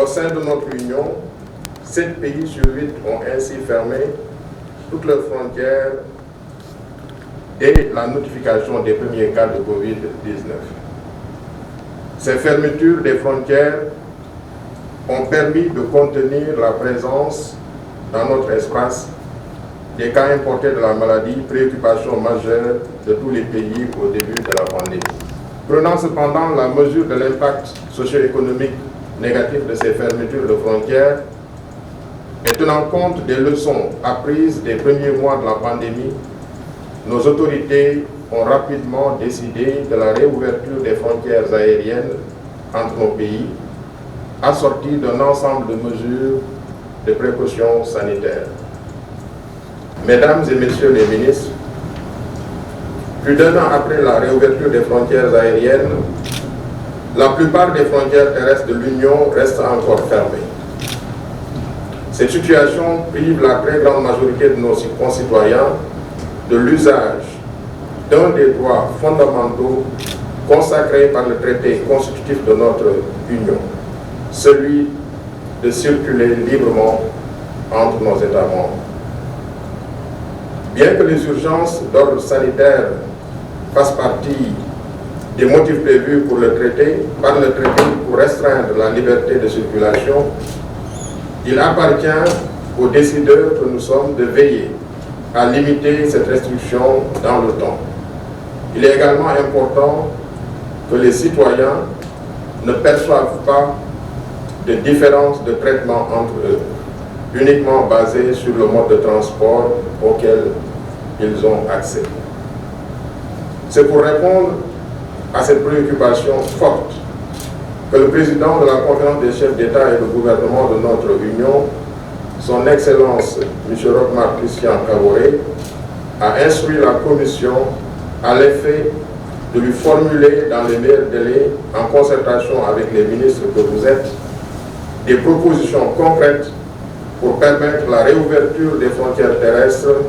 Au sein de notre Union, 7 pays sur 8 ont ainsi fermé toutes leurs frontières dès la notification des premiers cas de Covid-19. Ces fermetures des frontières ont permis de contenir la présence dans notre espace des cas importés de la maladie, préoccupation majeure de tous les pays au début de la pandémie. Prenant cependant la mesure de l'impact socio-économique négatif de ces fermetures de frontières et tenant compte des leçons apprises des premiers mois de la pandémie, nos autorités ont rapidement décidé de la réouverture des frontières aériennes entre nos pays, assorties d'un ensemble de mesures de précaution sanitaire. Mesdames et Messieurs les ministres, plus d'un an après la réouverture des frontières aériennes, la plupart des frontières terrestres de l'Union restent encore fermées. Cette situation prive la très grande majorité de nos concitoyens de l'usage d'un des droits fondamentaux consacrés par le traité constitutif de notre Union, celui de circuler librement entre nos États membres. Bien que les urgences d'ordre sanitaire fassent partie des motifs prévus par le traité pour restreindre la liberté de circulation, il appartient aux décideurs que nous sommes de veiller à limiter cette restriction dans le temps. Il est également important que les citoyens ne perçoivent pas de différence de traitement entre eux, uniquement basée sur le mode de transport auquel ils ont accès. C'est pour répondre à cette préoccupation forte que le président de la Conférence des chefs d'État et de gouvernement de notre Union, son Excellence M. Roch-Marc Christian Kaboré, a instruit la Commission à l'effet de lui formuler dans les meilleurs délais, en concertation avec les ministres que vous êtes, des propositions concrètes pour permettre la réouverture des frontières terrestres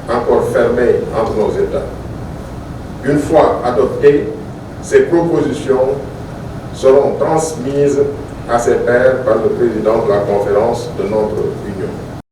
encore fermées entre nos États. Une fois adoptées, ces propositions seront transmises à ses pairs par le président de la conférence de notre Union.